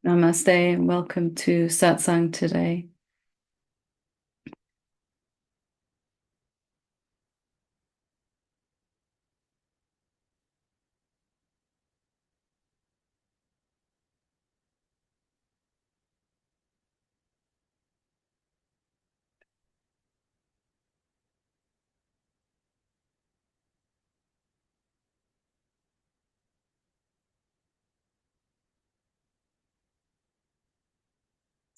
Namaste and welcome to Satsang today.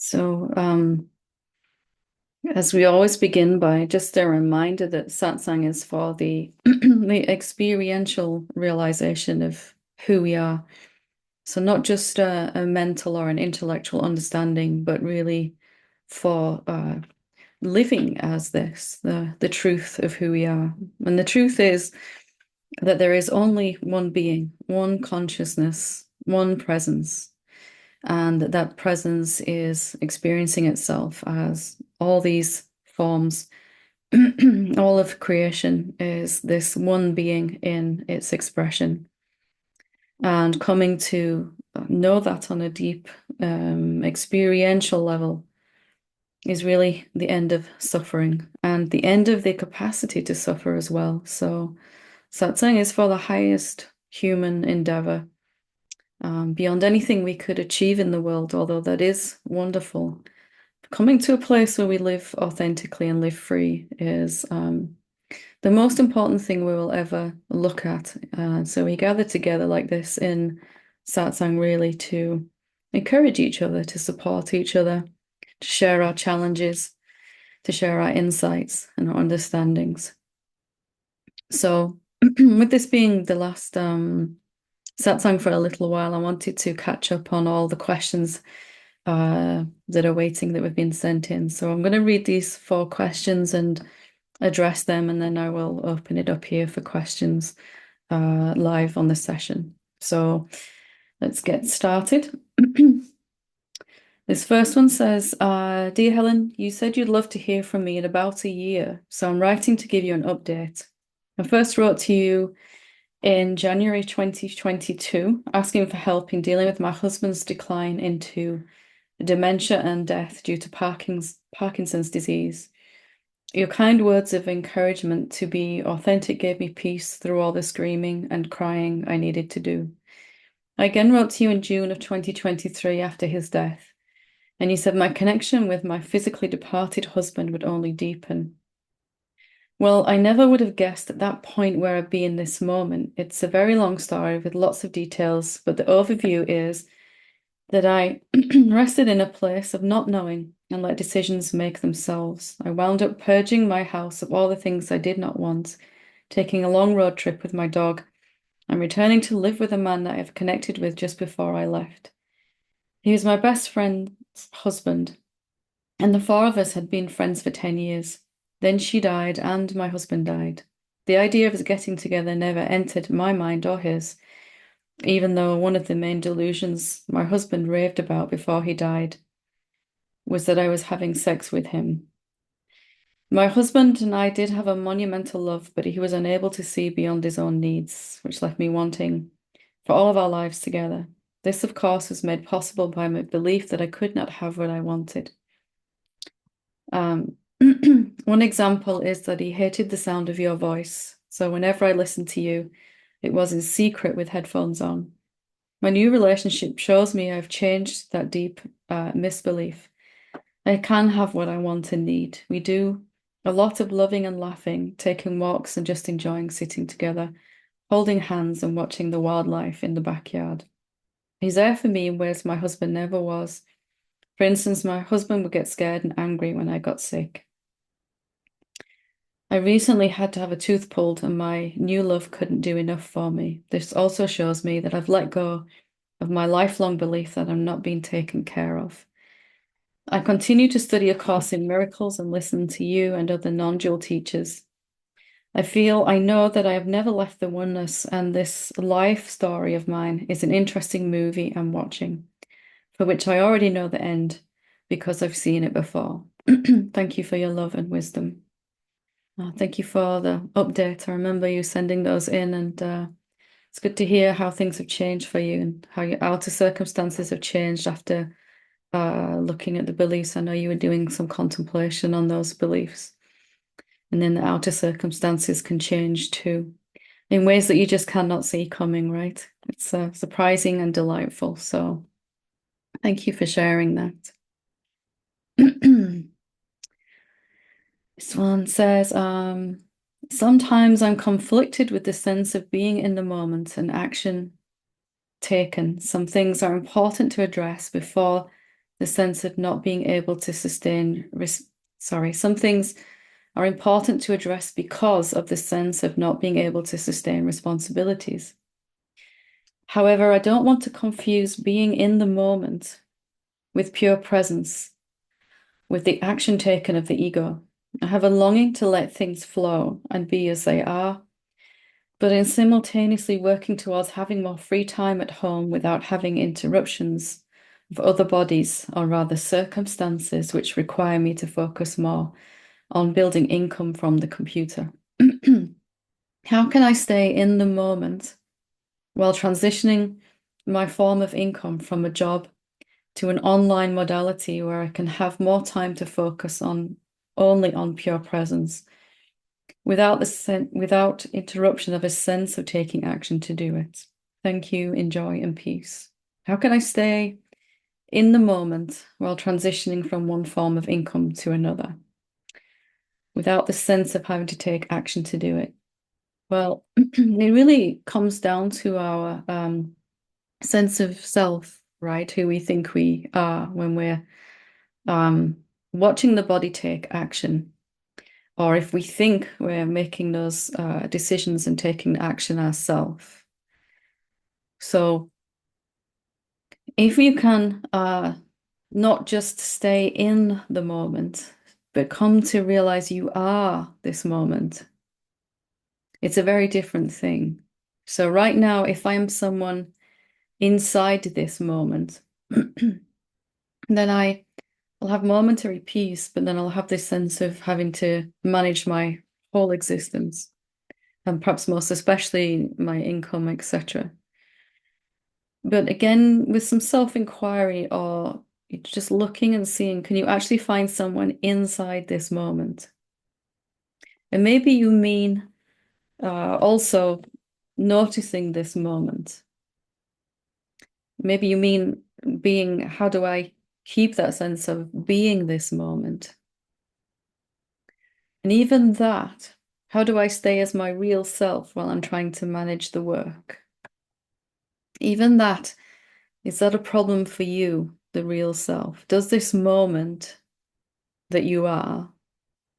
So, as we always begin by just a reminder that Satsang is for the the experiential realization of who we are. So not just a mental or an intellectual understanding, but really for living as this, the truth of who we are. And the truth is that there is only one being, one consciousness, one presence. And that presence is experiencing itself as all these forms. All of creation is this one being in its expression, and coming to know that on a deep experiential level is really the end of suffering and the end of the capacity to suffer as well. So satsang is for the highest human endeavor, beyond anything we could achieve in the world, although that is wonderful. Coming to a place where we live authentically and live free is the most important thing we will ever look at. So we gather together like this in satsang really to encourage each other, to support each other, to share our challenges, to share our insights and our understandings. So with this being the last satsang for a little while, I wanted to catch up on all the questions that are waiting that have been sent in. So I'm going to read these 4 questions and address them, and then I will open it up here for questions live on the session. So let's get started. This first one says, Dear Helen, you said you'd love to hear from me in about a year, so I'm writing to give you an update. I first wrote to you in January 2022, asking for help in dealing with my husband's decline into dementia and death due to Parkinson's disease. Your kind words of encouragement to be authentic gave me peace through all the screaming and crying I needed to do. I again wrote to you in June of 2023 after his death, and you said my connection with my physically departed husband would only deepen. Well, I never would have guessed at that point where I'd be in this moment. It's a very long story with lots of details, but the overview is that I rested in a place of not knowing and let decisions make themselves. I wound up purging my house of all the things I did not want, taking a long road trip with my dog, and returning to live with a man that I have connected with just before I left. He was my best friend's husband, and the 4 of us had been friends for 10 years. Then she died, and my husband died. The idea of us getting together never entered my mind or his, even though one of the main delusions my husband raved about before he died was that I was having sex with him. My husband and I did have a monumental love, but he was unable to see beyond his own needs, which left me wanting for all of our lives together. This, of course, was made possible by my belief that I could not have what I wanted. One example is that he hated the sound of your voice. So whenever I listened to you, it was in secret with headphones on. My new relationship shows me I've changed that deep misbelief. I can have what I want and need. We do a lot of loving and laughing, taking walks and just enjoying sitting together, holding hands and watching the wildlife in the backyard. He's there for me in ways my husband never was. For instance, my husband would get scared and angry when I got sick. I recently had to have a tooth pulled, and my new love couldn't do enough for me. This also shows me that I've let go of my lifelong belief that I'm not being taken care of. I continue to study a course in miracles and listen to you and other non-dual teachers. I know that I have never left the oneness, and this life story of mine is an interesting movie I'm watching, for which I already know the end because I've seen it before. Thank you for your love and wisdom. Thank you for the update. I remember you sending those in, and it's It's good to hear how things have changed for you and how your outer circumstances have changed after looking at the beliefs. I know you were doing some contemplation on those beliefs, and then the outer circumstances can change too, in ways that you just cannot see coming, right? It's surprising and delightful. So thank you for sharing that. This one says, sometimes I'm conflicted with the sense of being in the moment and action taken. Some things are important to address before the sense of not being able to sustain. Some things are important to address because of the sense of not being able to sustain responsibilities. However, I don't want to confuse being in the moment with pure presence, with the action taken of the ego. I have a longing to let things flow and be as they are, but in simultaneously working towards having more free time at home without having interruptions of other bodies, or rather circumstances, which require me to focus more on building income from the computer. How can I stay in the moment while transitioning my form of income from a job to an online modality where I can have more time to focus on only on pure presence without interruption of a sense of taking action to do it? Thank you, enjoy, and peace. How can I stay in the moment while transitioning from one form of income to another without the sense of having to take action to do it? Well, it really comes down to our sense of self, right? Who we think we are when we're watching the body take action, or if we think we're making those decisions and taking action ourselves. So if you can not just stay in the moment, but come to realize you are this moment, it's a very different thing. So right now, if I am someone inside this moment, then I'll have momentary peace, but then I'll have this sense of having to manage my whole existence, and perhaps most especially my income, etc. But again, with some self-inquiry or just looking and seeing, can you actually find someone inside this moment? And maybe you mean also noticing this moment. Maybe you mean being, how do I keep that sense of being this moment? And even that, how do I stay as my real self while I'm trying to manage the work? Even that, is that a problem for you, the real self? Does this moment that you are,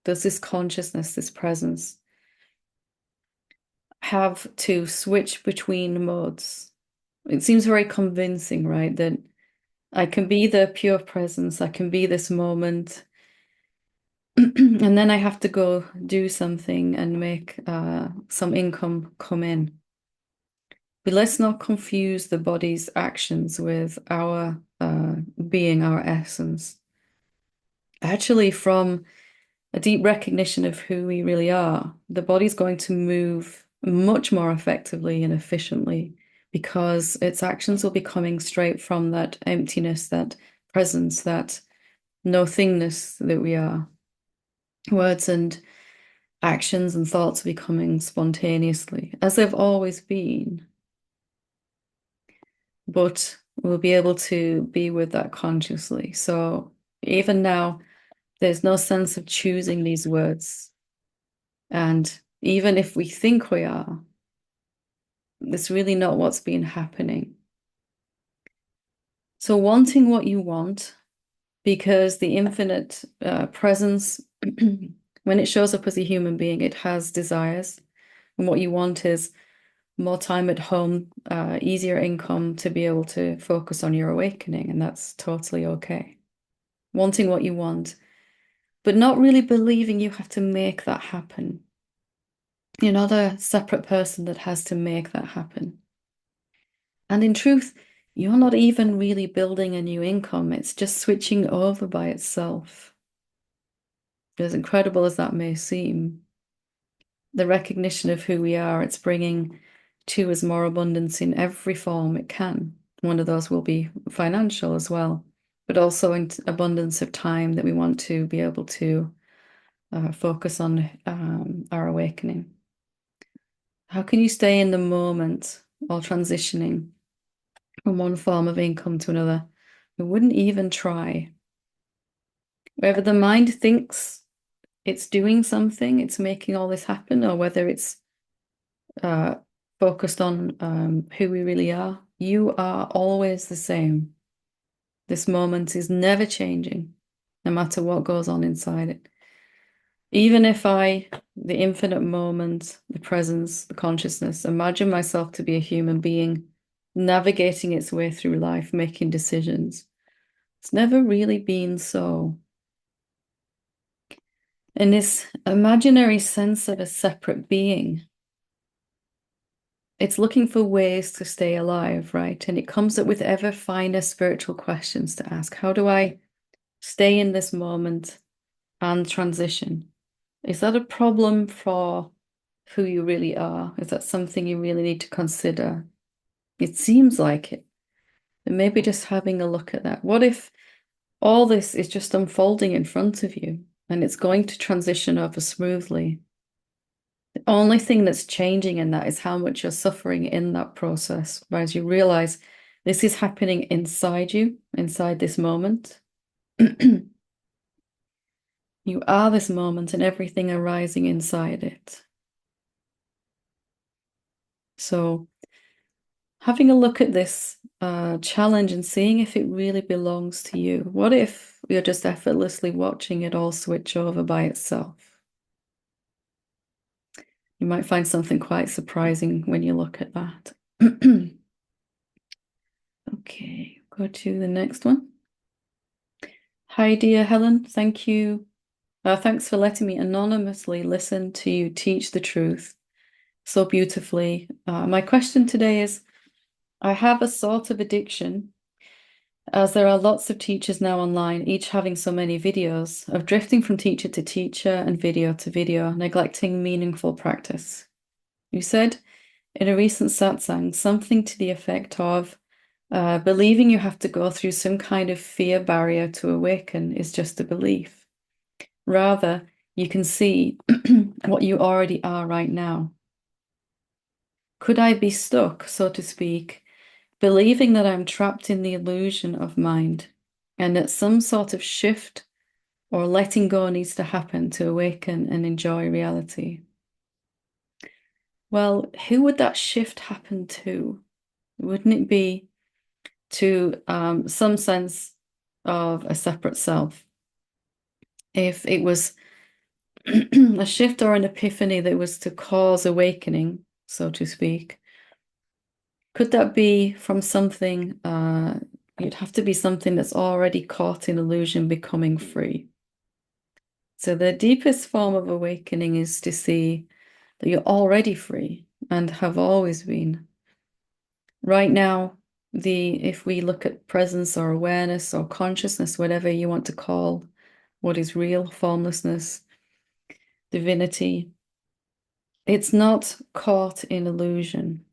does this consciousness, this presence, have to switch between modes? It seems very convincing, right? That I can be the pure presence, I can be this moment, and then I have to go do something and make some income come in. But let's not confuse the body's actions with our being, our essence. Actually, from a deep recognition of who we really are, the body's going to move much more effectively and efficiently because its actions will be coming straight from that emptiness, that presence, that nothingness that we are. Words and actions and thoughts will be coming spontaneously, as they've always been. But we'll be able to be with that consciously. So even now, there's no sense of choosing these words. And even if we think we are, it's really not what's been happening. So wanting what you want, because the infinite presence, when it shows up as a human being, it has desires. And what you want is more time at home, easier income to be able to focus on your awakening. And that's totally okay. Wanting what you want, but not really believing you have to make that happen. You're not a separate person that has to make that happen. And in truth, you're not even really building a new income. It's just switching over by itself. As incredible as that may seem, the recognition of who we are, it's bringing two is more abundance in every form it can. One of those will be financial as well, but also in abundance of time that we want to be able to focus on our awakening. How can you stay in the moment while transitioning from one form of income to another? We wouldn't even try. Whether the mind thinks it's doing something, it's making all this happen, or whether it's focused on who we really are, you are always the same. This moment is never changing, no matter what goes on inside it. Even if the infinite moment, the presence, the consciousness, imagine myself to be a human being navigating its way through life, making decisions. It's never really been so. And this imaginary sense of a separate being, it's looking for ways to stay alive, right? And it comes up with ever finer spiritual questions to ask. How do I stay in this moment and transition? Is that a problem for who you really are? Is that something you really need to consider? It seems like it. And maybe just having a look at that. What if all this is just unfolding in front of you and it's going to transition over smoothly? The only thing that's changing in that is how much you're suffering in that process, whereas you realize this is happening inside you, inside this moment. You are this moment and everything arising inside it. So having a look at this challenge and seeing if it really belongs to you. What if you're just effortlessly watching it all switch over by itself? You might find something quite surprising when you look at that. Okay, go to the next one. Hi, dear Helen. Thank you. Thanks for letting me anonymously listen to you teach the truth so beautifully. My question today is, I have a sort of addiction, as there are lots of teachers now online, each having so many videos, of drifting from teacher to teacher and video to video, neglecting meaningful practice. You said in a recent satsang something to the effect of believing you have to go through some kind of fear barrier to awaken is just a belief. Rather, you can see what you already are right now. Could I be stuck, so to speak, believing that I'm trapped in the illusion of mind and that some sort of shift or letting go needs to happen to awaken and enjoy reality? Well, who would that shift happen to? Wouldn't it be to some sense of a separate self? If it was a shift or an epiphany that was to cause awakening, so to speak, could that be from something, it'd have to be something that's already caught in illusion becoming free. So the deepest form of awakening is to see that you're already free and have always been. Right now, if we look at presence or awareness or consciousness, whatever you want to call what is real, formlessness, divinity, it's not caught in illusion.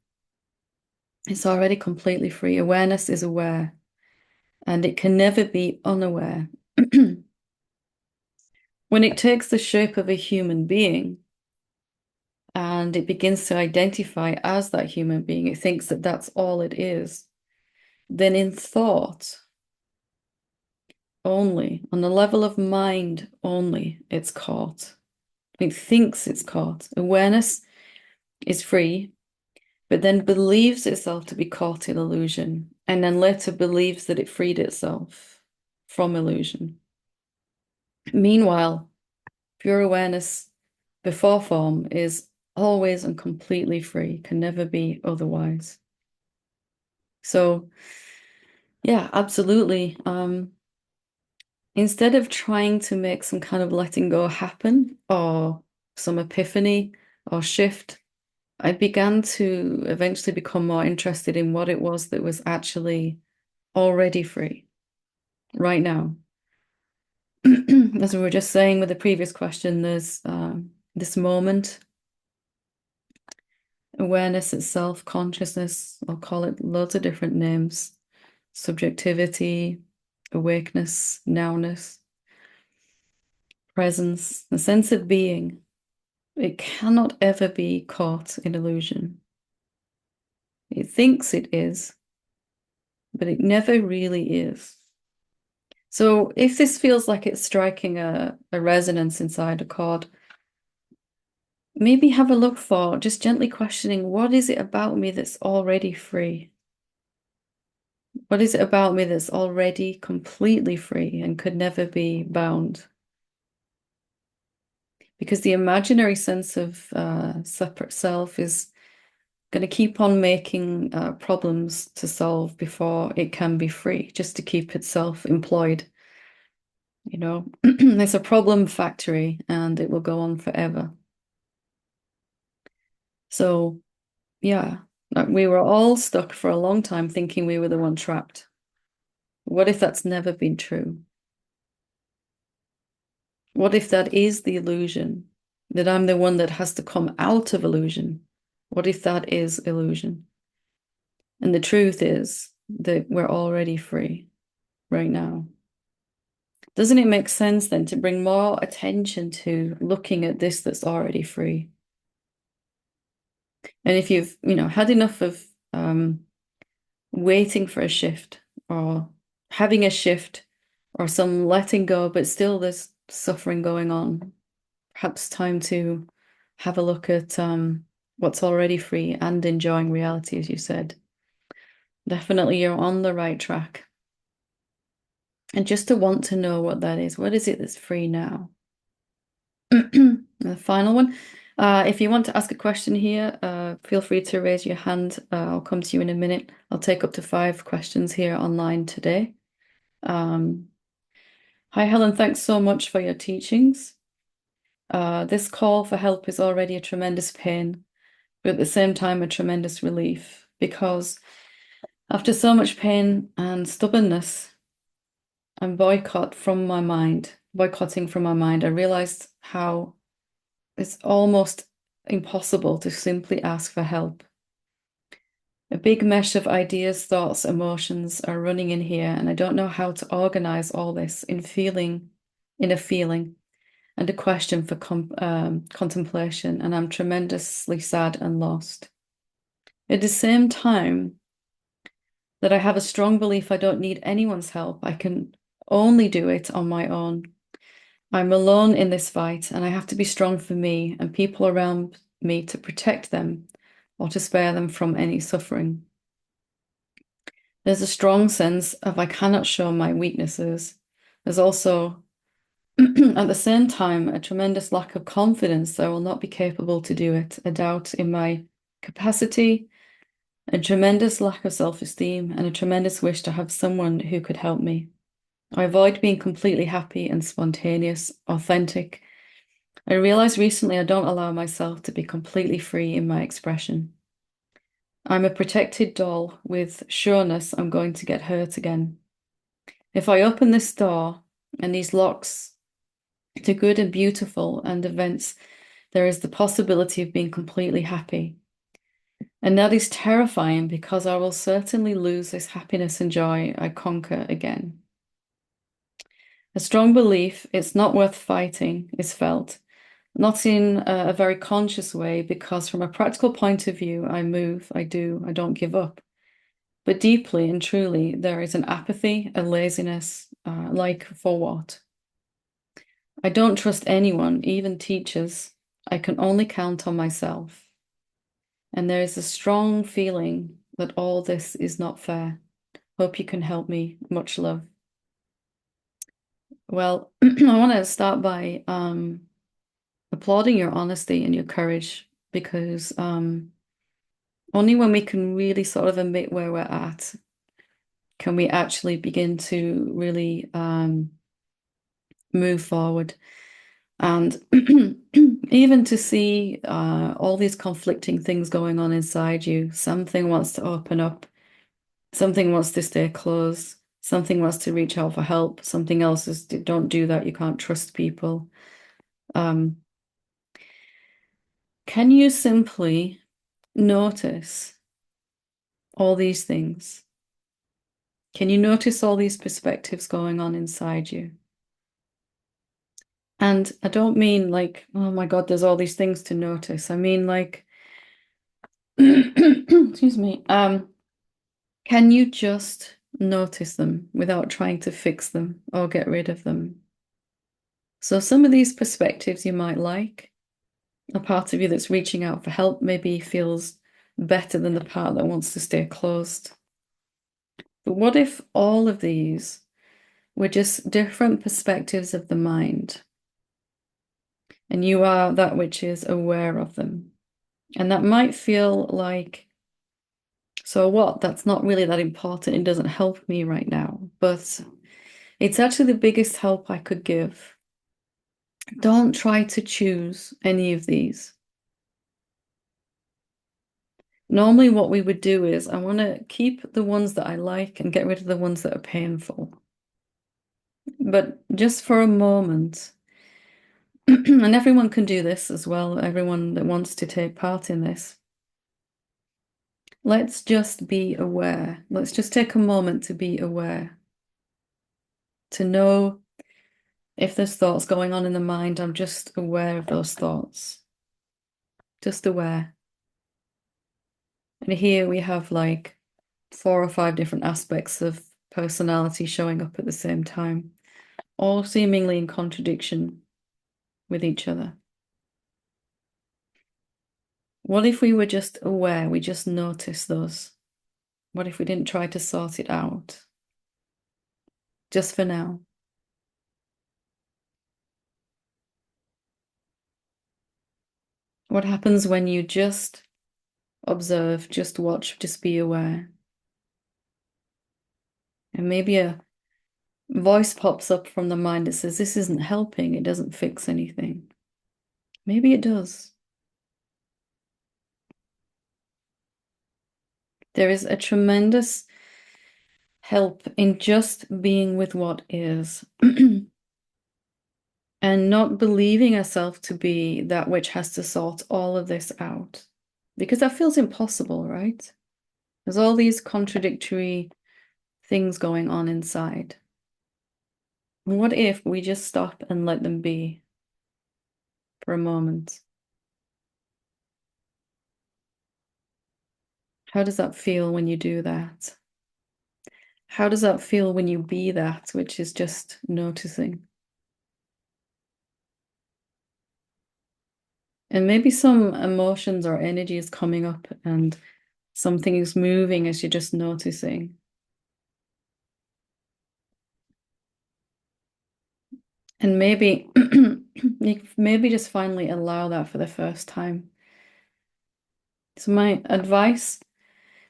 It's already completely free. Awareness is aware, and it can never be unaware. When it takes the shape of a human being and it begins to identify as that human being, it thinks that that's all it is. Then in thought only, on the level of mind only, it's caught. It thinks it's caught. Awareness is free, but then believes itself to be caught in illusion, and then later believes that it freed itself from illusion. Meanwhile, pure awareness before form is always and completely free, can never be otherwise. So, yeah, absolutely. Instead of trying to make some kind of letting go happen or some epiphany or shift, I began to eventually become more interested in what it was that was actually already free right now. As we were just saying with the previous question, there's this moment Awareness itself, consciousness, I'll call it loads of different names. Subjectivity, awakeness, nowness, presence, a sense of being. It cannot ever be caught in illusion. It thinks it is, but it never really is. So if this feels like it's striking a resonance inside a chord, maybe have a look for just gently questioning, what is it about me that's already free? What is it about me that's already completely free and could never be bound? Because the imaginary sense of separate self is going to keep on making problems to solve before it can be free, just to keep itself employed. You know, it's a problem factory and it will go on forever. So, yeah, like we were all stuck for a long time thinking we were the one trapped. What if that's never been true? What if that is the illusion, that I'm the one that has to come out of illusion? What if that is illusion? And the truth is that we're already free right now. Doesn't it make sense then to bring more attention to looking at this that's already free? And if you've, had enough of waiting for a shift or having a shift or some letting go, but still there's suffering going on, perhaps time to have a look at what's already free and enjoying reality, as you said. Definitely you're on the right track. And just to want to know what that is. What is it that's free now? The final one. If you want to ask a question here, feel free to raise your hand. I'll come to you in a minute. I'll take up to 5 questions here online today. Hi, Helen. Thanks so much for your teachings. This call for help is already a tremendous pain, but at the same time, a tremendous relief, because after so much pain and stubbornness and boycotting from my mind, I realized how it's almost impossible to simply ask for help. A big mesh of ideas, thoughts, emotions are running in here, and I don't know how to organize all this in a feeling and a question for contemplation, and I'm tremendously sad and lost. At the same time, that I have a strong belief I don't need anyone's help. I can only do it on my own. I'm alone in this fight, and I have to be strong for me and people around me to protect them or to spare them from any suffering. There's a strong sense of I cannot show my weaknesses. There's also, at the same time, a tremendous lack of confidence that I will not be capable to do it, a doubt in my capacity, a tremendous lack of self-esteem, and a tremendous wish to have someone who could help me. I avoid being completely happy and spontaneous, authentic. I realized recently I don't allow myself to be completely free in my expression. I'm a protected doll with sureness I'm going to get hurt again. If I open this door and these locks to good and beautiful and events, there is the possibility of being completely happy. And that is terrifying because I will certainly lose this happiness and joy I conquer again. A strong belief it's not worth fighting is felt, not in a very conscious way, because from a practical point of view, I move, I do, I don't give up. But deeply and truly, there is an apathy, a laziness, like for what? I don't trust anyone, even teachers. I can only count on myself. And there is a strong feeling that all this is not fair. Hope you can help me. Much love. Well, I want to start by applauding your honesty and your courage, because only when we can really sort of admit where we're at can we actually begin to really move forward. And even to see all these conflicting things going on inside you, something wants to open up, something wants to stay closed, something wants to reach out for help, something else is don't do that, you can't trust people. Can you simply notice all these things? Can you notice all these perspectives going on inside you? And I don't mean like, oh my God, there's all these things to notice. I mean like, excuse me, can you just notice them without trying to fix them or get rid of them? So some of these perspectives you might like. A part of you that's reaching out for help maybe feels better than the part that wants to stay closed. But what if all of these were just different perspectives of the mind, and you are that which is aware of them? And that might feel like, so what? That's not really that important. It doesn't help me right now. But it's actually the biggest help I could give. Don't try to choose any of these. Normally, what we would do is I want to keep the ones that I like and get rid of the ones that are painful. But just for a moment, and everyone can do this as well, everyone that wants to take part in this. Let's just be aware. Let's just take a moment to be aware. To know if there's thoughts going on in the mind, I'm just aware of those thoughts. Just aware. And here we have like 4 or 5 different aspects of personality showing up at the same time, all seemingly in contradiction with each other. What if we were just aware, we just noticed those? What if we didn't try to sort it out? Just for now. What happens when you just observe, just watch, just be aware? And maybe a voice pops up from the mind that says, this isn't helping, it doesn't fix anything. Maybe it does. There is a tremendous help in just being with what is and not believing ourselves to be that which has to sort all of this out. Because that feels impossible, right? There's all these contradictory things going on inside. What if we just stop and let them be for a moment? How does that feel when you do that? How does that feel when you be that, which is just noticing? And maybe some emotions or energy is coming up and something is moving as you're just noticing. And maybe you maybe just finally allow that for the first time. So my advice,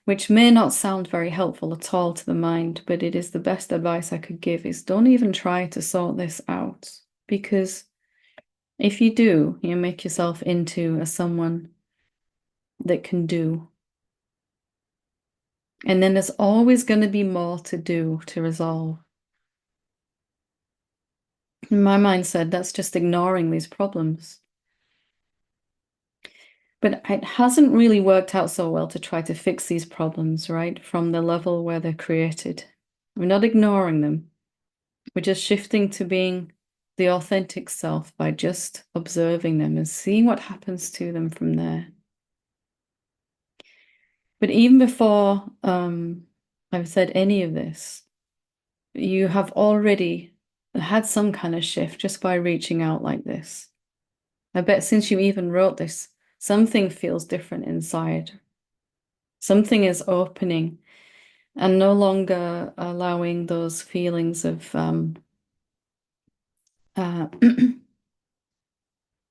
which may not sound very helpful at all to the mind, but it is the best advice I could give, is don't even try to sort this out. Because if you do, you make yourself into someone that can do. And then there's always going to be more to do to resolve. My mind said that's just ignoring these problems. But it hasn't really worked out so well to try to fix these problems, right? From the level where they're created. We're not ignoring them. We're just shifting to being the authentic self by just observing them and seeing what happens to them from there. But even before I've said any of this, you have already had some kind of shift just by reaching out like this. I bet since you even wrote this, something feels different inside. Something is opening and no longer allowing those feelings of that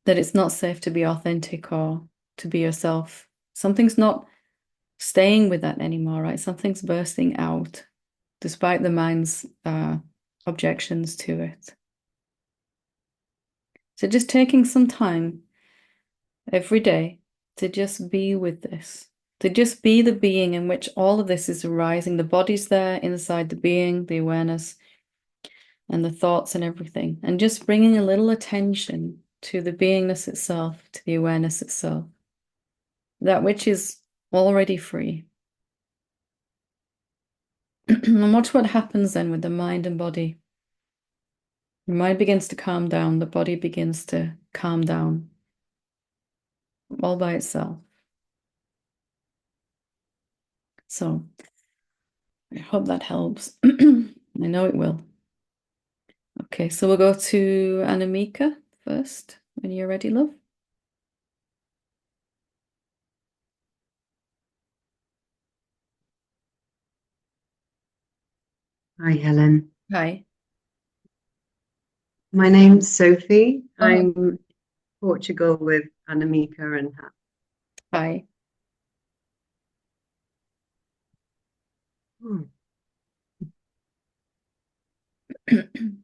it's not safe to be authentic or to be yourself. Something's not staying with that anymore, right? Something's bursting out despite the mind's objections to it. So just taking some time every day to just be with this, to just be the being in which all of this is arising. The body's there inside the being, the awareness, and the thoughts and everything, and just bringing a little attention to the beingness itself, to the awareness itself. That which is already free. And watch what happens then with the mind and body. The mind begins to calm down, the body begins to calm down all by itself. So I hope that helps. I know it will. Okay, so we'll go to Anamika first, when you're ready, love. Hi, Helen. Hi. My name's Sophie. Oh, I'm Portugal with Anamika and hi. oh, mm,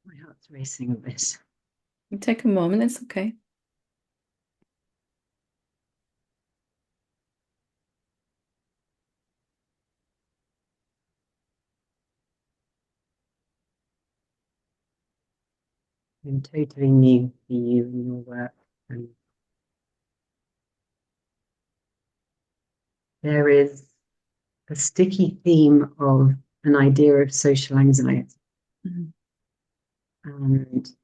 my heart's racing a bit. Take a moment, it's okay. I'm totally new to you and your work. And there is a sticky theme of an idea of social anxiety Mhm. and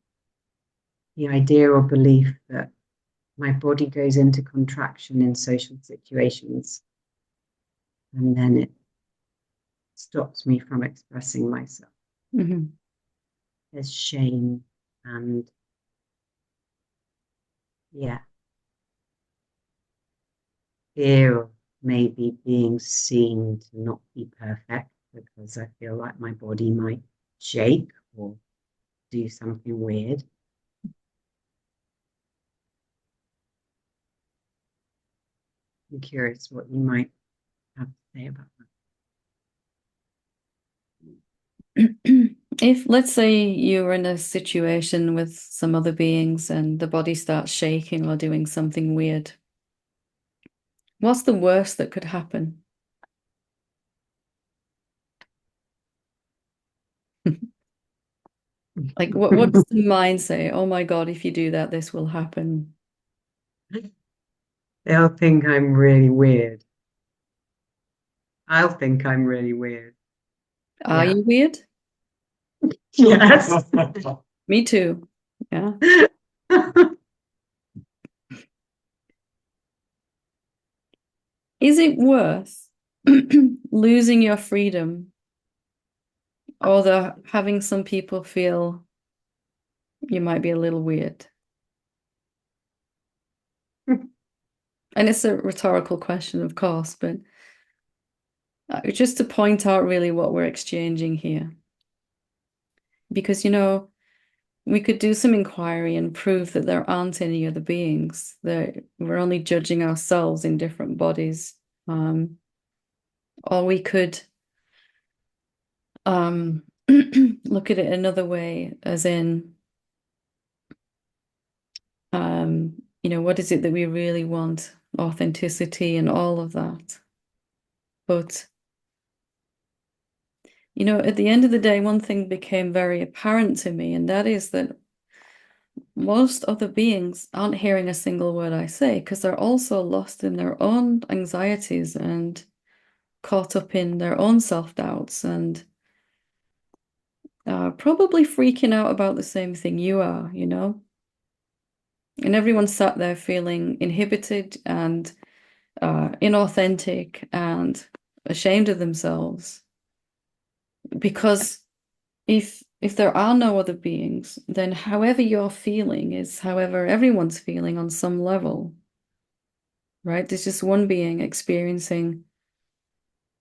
the idea or belief that my body goes into contraction in social situations and then it stops me from expressing myself. Mhm. There's shame and yeah, fear of maybe being seen to not be perfect because I feel like my body might shake or do something weird. I'm curious what you might have to say about If, let's say, you're in a situation with some other beings and the body starts shaking or doing something weird, what's the worst that could happen? Like, what that. does the mind say? Oh my God, if you do that, this will happen. They'll think I'm really weird. I'll think I'm really weird. Are Yeah. you weird? Yes. Me too. Yeah. Is it worth losing your freedom or the having some people feel you might be a little weird? And it's a rhetorical question, of course, but just to point out really what we're exchanging here. Because, we could do some inquiry and prove that there aren't any other beings, that we're only judging ourselves in different bodies. Or we could look at it another way, as in, what is it that we really want? Authenticity and all of that. But, at the end of the day, one thing became very apparent to me, and that is that most other beings aren't hearing a single word I say because they're also lost in their own anxieties and caught up in their own self-doubts and probably freaking out about the same thing you are. And everyone sat there feeling inhibited and inauthentic and ashamed of themselves. Because if there are no other beings, then however you're feeling is however everyone's feeling on some level, right? There's just one being experiencing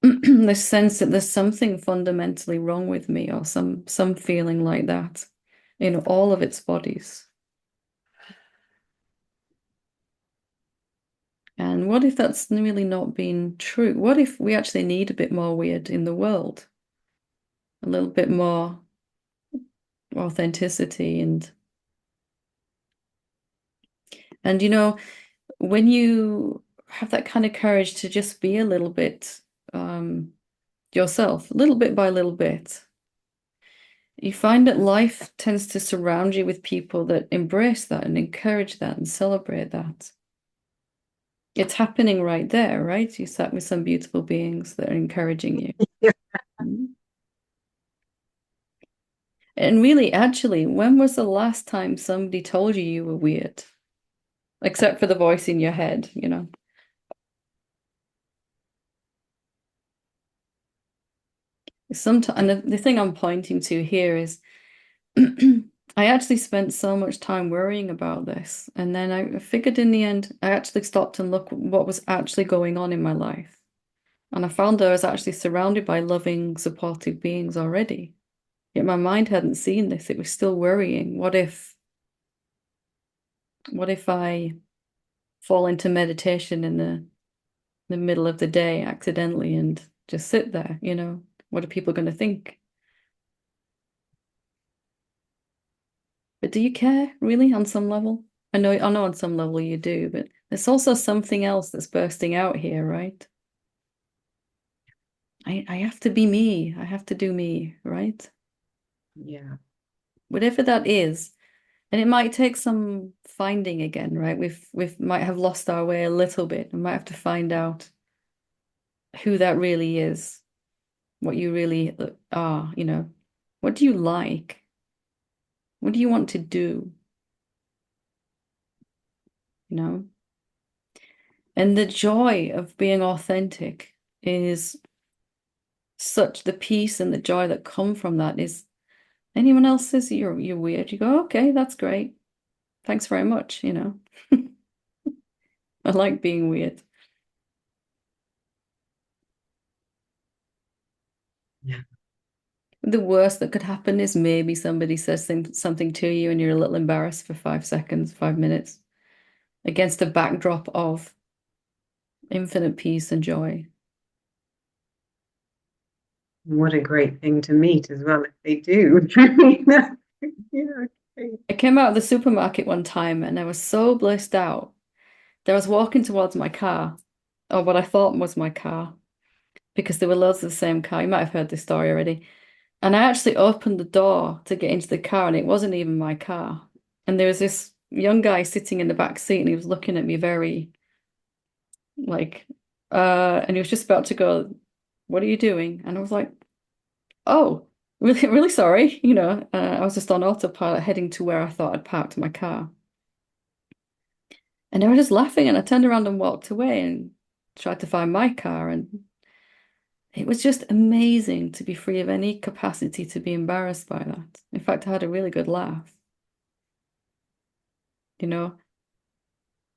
the sense that there's something fundamentally wrong with me or some feeling like that in all of its bodies. And what if that's really not been true? What if we actually need a bit more weird in the world? A little bit more authenticity and when you have that kind of courage to just be a little bit yourself, little bit by little bit, you find that life tends to surround you with people that embrace that and encourage that and celebrate that. It's happening right there, right? You sat with some beautiful beings that are encouraging you. Yeah. Mhm. And really, actually, when was the last time somebody told you you were weird? Except for the voice in your head, you know? Sometimes, and the thing I'm pointing to here is I actually spent so much time worrying about this. And then I figured in the end, I actually stopped and looked what was actually going on in my life. And I found I was actually surrounded by loving, supportive beings already. Yet my mind hadn't seen this. It was still worrying. What if I fall into meditation in the middle of the day accidentally and just sit there, you know? What are people going to think? But do you care really on some level? I know on some level you do, but there's also something else that's bursting out here, right? I have to be me. I have to do me, right? Yeah. Whatever that is. And it might take some finding again, right? We've might have lost our way a little bit. We might have to find out who that really is, what you really are, you know. What do you like? What do you want to do? You know? And the joy of being authentic is such the peace and the joy that come from that is anyone else says you're weird, you go, okay, that's great. Thanks very much, you know. I like being weird. Yeah. The worst that could happen is maybe somebody says something to you and you're a little embarrassed for 5 seconds, 5 minutes, against a backdrop of infinite peace and joy. What a great thing to meet as well if they do. Yeah, okay. I came out of the supermarket one time and I was so blissed out that I was walking towards my car, or what I thought was my car, because there were loads of the same car. You might have heard this story already. And I actually opened the door to get into the car, and it wasn't even my car. And there was this young guy sitting in the back seat, and he was looking at me very like, and he was just about to go, "What are you doing?" And I was like, "Oh, really, really sorry." You know, I was just on autopilot heading to where I thought I'd parked my car. And they were just laughing, and I turned around and walked away and tried to find my car. And it was just amazing to be free of any capacity to be embarrassed by that. In fact, I had a really good laugh, you know.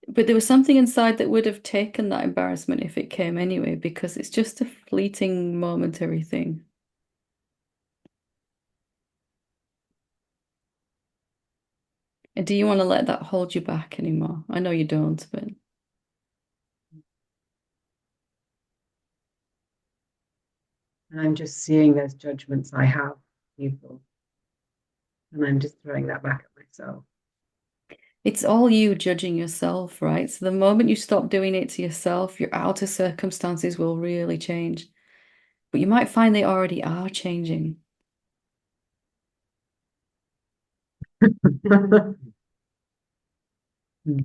But there was something inside that would have taken that embarrassment if it came anyway, because it's just a fleeting, momentary thing. And do you want to let that hold you back anymore? I know you don't, but And I'm just seeing those judgments I have, people, and I'm just throwing that back at myself. it's all you judging yourself, right? So the moment you stop doing it to yourself, your outer circumstances will really change. But you might find they already are changing.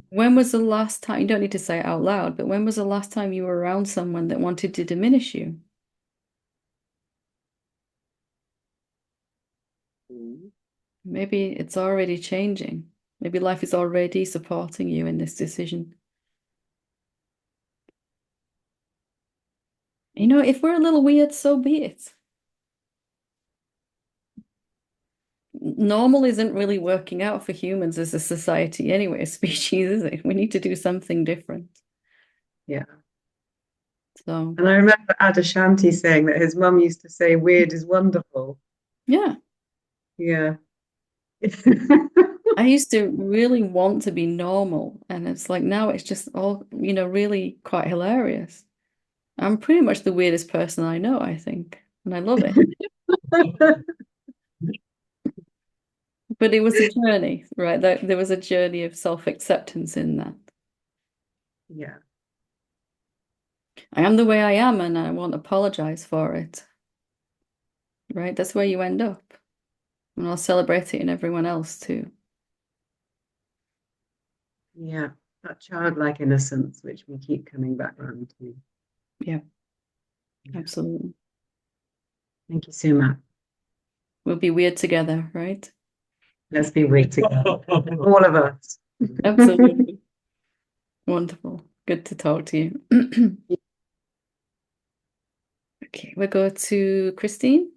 When was the last time, you don't need to say it out loud, but when was the last time you were around someone that wanted to diminish you? Maybe it's already changing. Maybe life is already supporting you in this decision. You know, if we're a little weird, so be it. Normal isn't really working out for humans as a society anyway, a species, is it? We need to do something different. Yeah. So, And I remember Adashanti saying that his mum used to say, weird is wonderful. yeah, Yeah. I used to really want to be normal, and it's like now it's just all, you know, really quite hilarious. I'm pretty much the weirdest person I know, I think, and I love it. But it was a journey, right? There was a journey of self-acceptance in that. Yeah. I am the way I am, and I won't apologize for it, right? That's where you end up. And I'll celebrate it in everyone else too. Yeah, that childlike innocence, which we keep coming back around to. Yeah, Yeah. absolutely. Thank you so much. We'll be weird together, right? Let's be weird together. All of us. Absolutely. Wonderful. Good to talk to you. Okay, we'll go to Christine.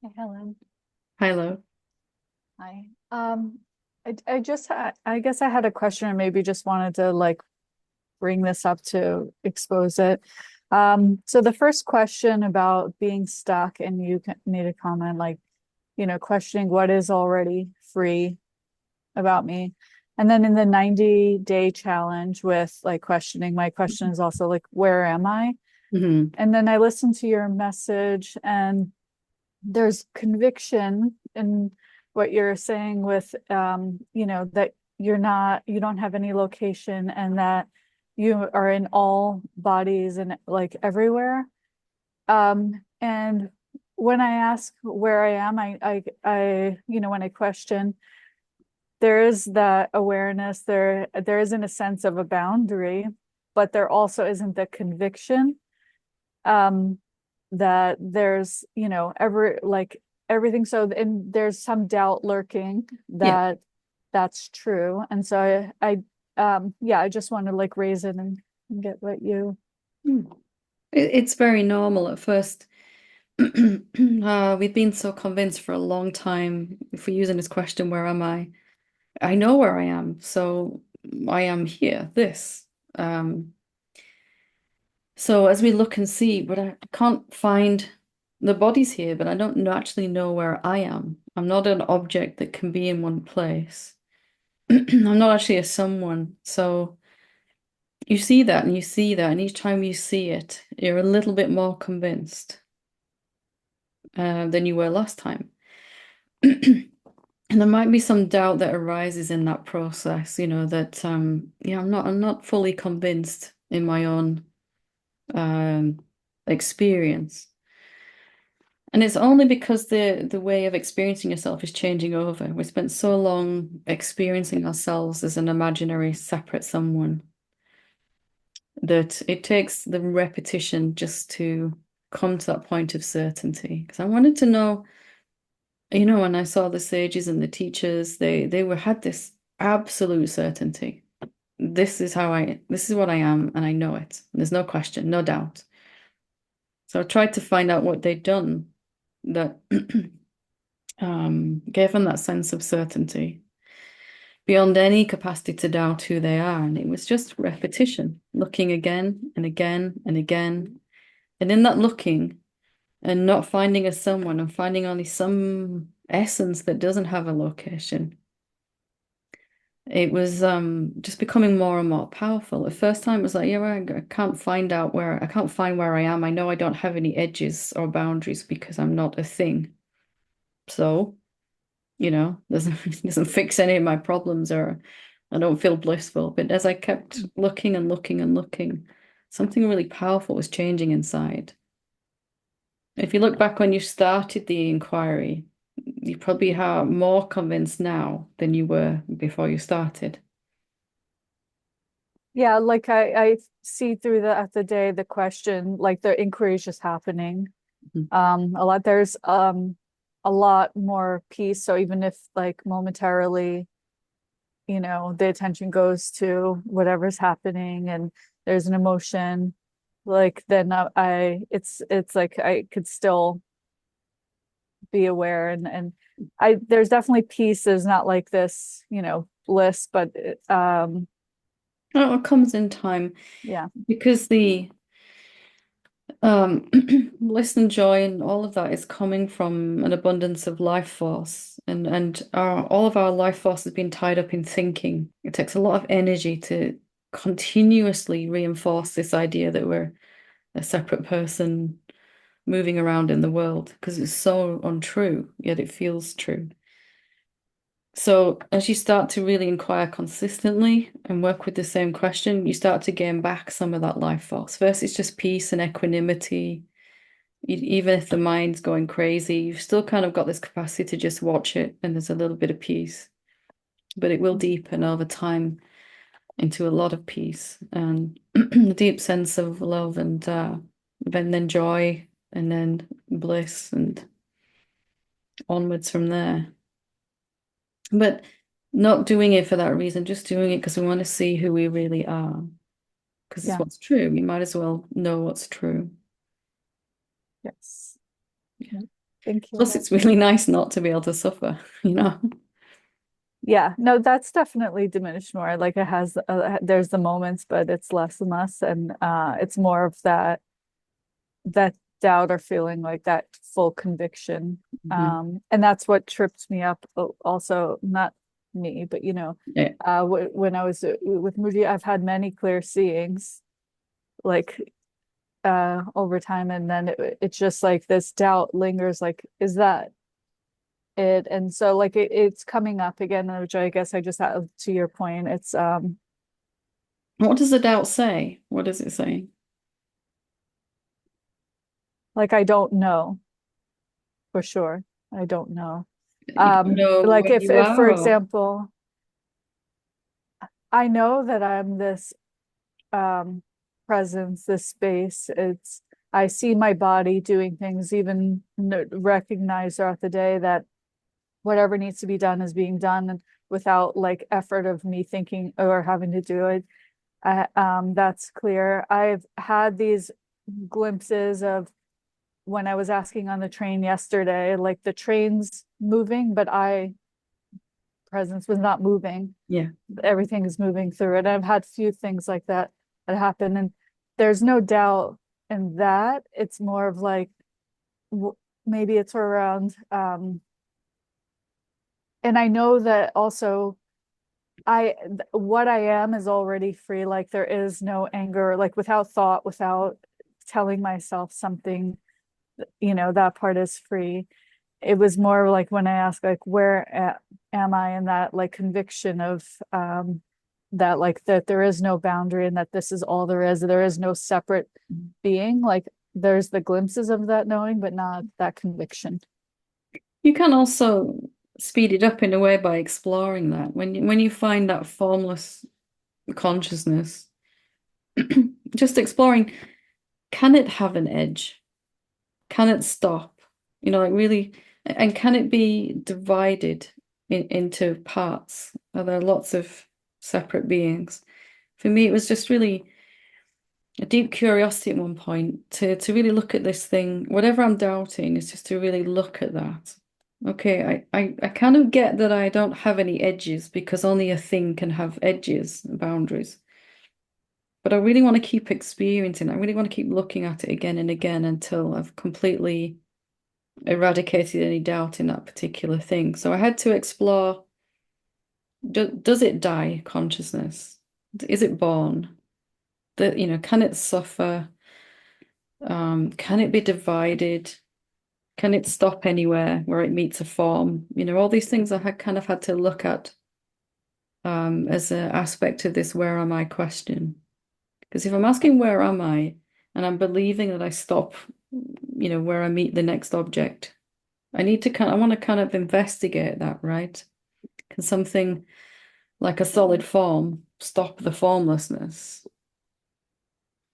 Hey, Helen. Hello. Hi. I just had, I guess I had a question, or maybe just wanted to like bring this up to expose it. So the first question about being stuck, and you made a comment like, questioning what is already free about me. And then in the 90-day challenge with like questioning, my question is also like, where am I? Mhm. And then I listened to your message, and there's conviction in what you're saying with that you don't have any location, and that you are in all bodies and like everywhere. And when I ask where I am, when I question, there is that awareness, there isn't a sense of a boundary, but there also isn't the conviction um that there's everything. So, and there's some doubt lurking Yeah. that that's true. And so I just want to like raise it and get what you. Mm. It's very normal at first. We've been so convinced for a long time, if we're using this question, where am I? I know where I am, so I am here, this. Um, so as we look and see, but I can't find the body's here, but I don't actually know where I am. I'm not an object that can be in one place. I'm not actually a someone. So you see that and you see that, and each time you see it, you're a little bit more convinced than you were last time. And there might be some doubt that arises in that process, that yeah, I'm not fully convinced in my own um experience. And it's only because the way of experiencing yourself is changing over. We spent so long experiencing ourselves as an imaginary separate someone that it takes the repetition just to come to that point of certainty. Because I wanted to know, when I saw the sages and the teachers, they were had this absolute certainty. This is what I am, and I know it. There's no question, no doubt. So I tried to find out what they'd done that gave them that sense of certainty beyond any capacity to doubt who they are. And it was just repetition, looking again and again and again. And in that looking and not finding a someone and finding only some essence that doesn't have a location, it was just becoming more and more powerful. The first time it was like, yeah, well, I can't find where I am. I know I don't have any edges or boundaries because I'm not a thing. So, doesn't fix any of my problems, or I don't feel blissful. But as I kept looking and looking and looking, something really powerful was changing inside. If you look back when you started the inquiry, you probably are more convinced now than you were before you started. Yeah, like I see through the day the question, like the inquiry is just happening. Mhm. There's a lot more peace. So even if like momentarily, the attention goes to whatever's happening and there's an emotion, like then it's like I could still be aware, and there's definitely peace. There's not like this, bliss, but It comes in time yeah. because the bliss and joy and all of that is coming from an abundance of life force, and all of our life force has been tied up in thinking. It takes a lot of energy to continuously reinforce this idea that we're a separate person moving around in the world because it's so untrue, yet it feels true. So as you start to really inquire consistently and work with the same question, you start to gain back some of that life force. First, it's just peace and equanimity, Even if the mind's going crazy, you've still kind of got this capacity to just watch it, and there's a little bit of peace. But it will deepen over time into a lot of peace and a deep sense of love and then joy and then bliss and onwards from there. But not doing it for that reason, just doing it because we want to see who we really are. Because it's Yeah. what's true. We might as well know what's true. Yes. Yeah. Thank you. Plus, it's really nice not to be able to suffer, you know? Yeah, no, that's definitely diminished more. Like it has, there's the moments, but it's less and less, and it's more of that doubt or feeling like that full conviction. And that's what tripped me up. Also, not me, but Yeah. when I was with Moody, I've had many clear seeings, like over time, and then it's just like this doubt lingers. Like, is that it? And so like it's coming up again, which I guess I just had to your point. It's What does the doubt say? What does it say? like I don't know for sure. I don't know. You don't know Like where you if for are, or example, I know that I'm this presence, this space. It's I see my body doing things, even recognize throughout the day that whatever needs to be done is being done, and without like effort of me thinking or having to do it. That's clear. I've had these glimpses of when I was asking on the train yesterday, like the train's moving, but presence was not moving. yeah. Everything is moving through it. I've had few things like that happen, and there's no doubt in that. It's more of like maybe it's around and I know that also what I am is already free. Like there is no anger, like without thought, without telling myself something, that part is free. It was more like when I asked, like, am I in that like conviction of that, like that there is no boundary and that this is all there is no separate being. Like there's the glimpses of that knowing, but not that conviction. You can also speed it up in a way by exploring that. When you find that formless consciousness, just exploring, can it have an edge? Can it stop? Like really, and can it be divided into parts? Are there lots of separate beings? For me, it was just really a deep curiosity at one point to really look at this thing. Whatever I'm doubting is just to really look at that. Okay, I kind of get that I don't have any edges because only a thing can have edges and boundaries. But I really want to keep experiencing. I really want to keep looking at it again and again until I've completely eradicated any doubt in that particular thing. So I had to explore, does it die, consciousness? Is it born? Can it suffer? Can it be divided? Can it stop anywhere where it meets a form? All these things I had kind of had to look at as an aspect of this where am I question. Because if I'm asking where am I and I'm believing that I stop, where I meet the next object, I want to kind of investigate that, right? Can something like a solid form stop the formlessness?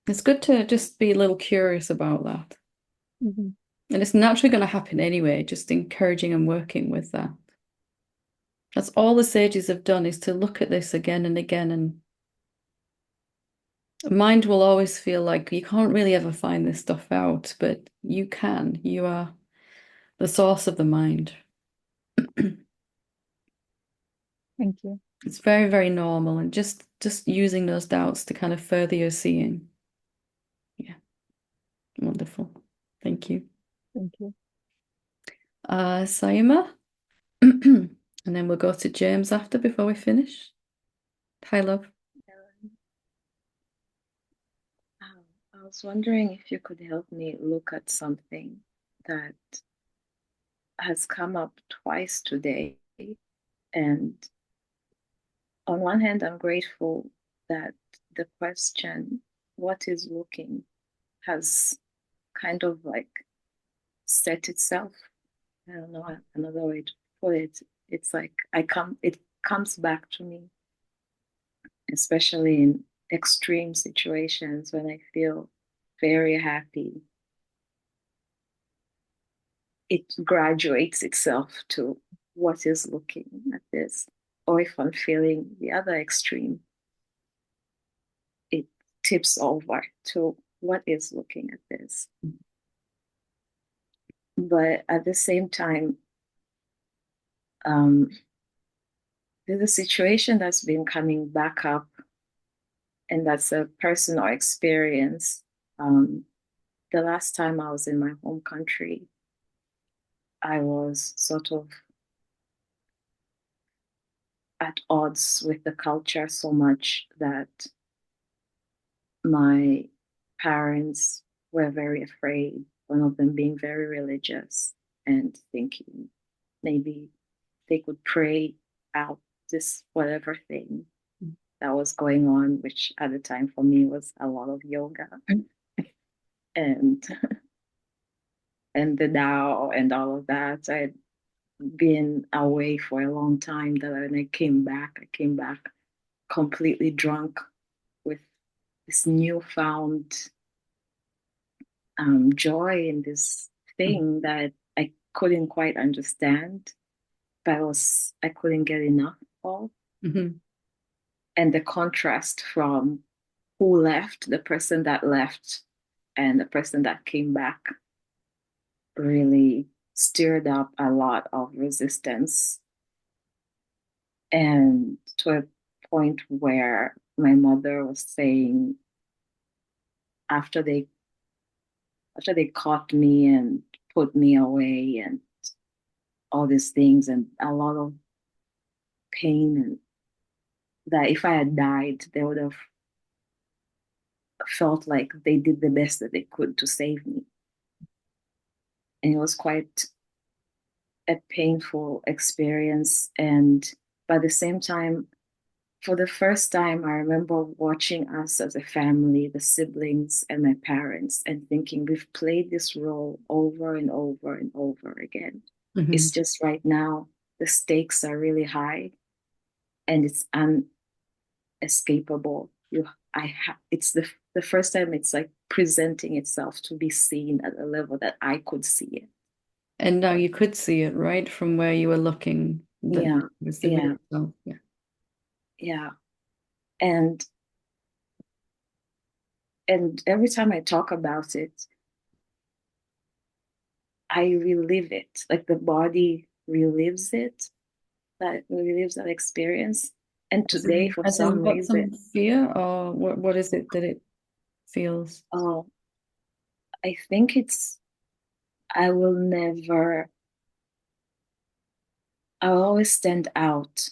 It's good to just be a little curious about that. Mm-hmm. And it's naturally going to happen anyway, just encouraging and working with that. That's all the sages have done, is to look at this again and again. And mind will always feel like you can't really ever find this stuff out, but you can. You are the source of the mind. Thank you. It's very, very normal, and just using those doubts to kind of further your seeing. Yeah, wonderful. Thank you. Thank you. Saima, and then we'll go to James after before we finish. Hi, love. I was wondering if you could help me look at something that has come up twice today. And on one hand, I'm grateful that the question, what is looking, has kind of like set itself. I don't know another way to put it. It's like it comes back to me, especially in extreme situations when I feel very happy. It graduates itself to what is looking at this. Or if I'm feeling the other extreme, it tips over to what is looking at this. But at the same time, there's a situation that's been coming back up, and that's a personal experience. The last time I was in my home country, I was sort of at odds with the culture so much that my parents were very afraid, one of them being very religious and thinking maybe they could pray out this whatever thing that was going on, which at the time for me was a lot of yoga and the Tao and all of that. I'd been away for a long time. That when I came back completely drunk with this newfound joy in this thing that I couldn't quite understand, but I couldn't get enough of. Mm-hmm. And the contrast from who left, the person that left, and the person that came back really stirred up a lot of resistance. And to a point where my mother was saying, after they caught me and put me away and all these things and a lot of pain, and that if I had died, they would have felt like they did the best that they could to save me. And it was quite a painful experience. And by the same time, for the first time, I remember watching us as a family, the siblings and my parents, and thinking we've played this role over and over and over again. Mm-hmm. It's just right now, the stakes are really high and it's unescapable. It's the first time it's like presenting itself to be seen at a level that I could see it. And now you could see it, right, from where you were looking. Yeah, was the yeah, video. Yeah. yeah. And every time I talk about it, I relive it. Like the body relives it, that relives that experience. And today, for As in some what, some reason, fear, or what is it that it feels? oh, I think I will never, I'll always stand out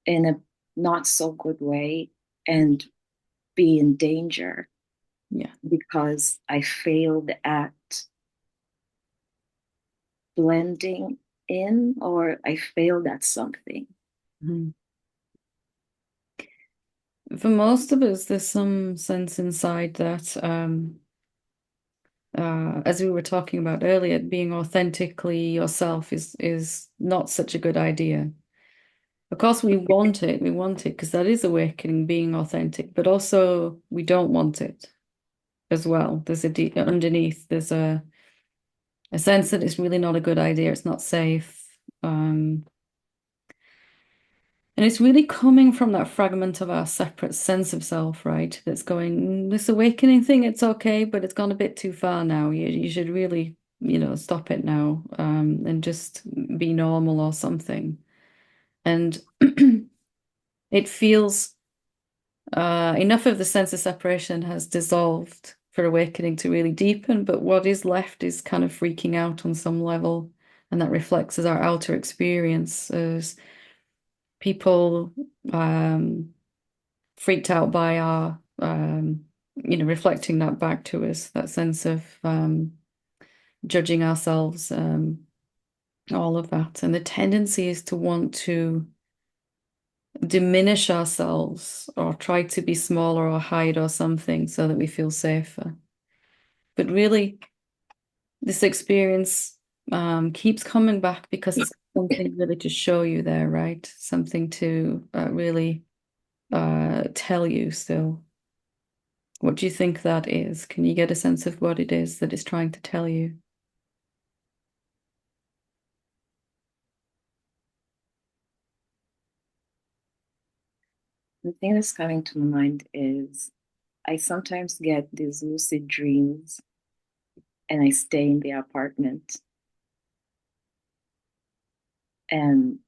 in a not so good way and be in danger. Yeah. Because I failed at blending in, or I failed at something. Mm-hmm. For most of us, there's some sense inside that, as we were talking about earlier, being authentically yourself is not such a good idea. Of course, we want it because that is awakening, being authentic, but also we don't want it as well. There's underneath, there's a sense that it's really not a good idea, it's not safe. And it's really coming from that fragment of our separate sense of self, right? That's going, this awakening thing, it's okay, but it's gone a bit too far now. You should really, stop it now, and just be normal or something. And it feels enough of the sense of separation has dissolved for awakening to really deepen, but what is left is kind of freaking out on some level. And that reflects as our outer experience as people freaked out by our, reflecting that back to us, that sense of judging ourselves, all of that. And the tendency is to want to diminish ourselves or try to be smaller or hide or something so that we feel safer. But really, this experience keeps coming back because it's something really to show you there, right? Something to really tell you still. What do you think that is? Can you get a sense of what it is that it's trying to tell you? The thing that's coming to my mind is I sometimes get these lucid dreams and I stay in the apartment. And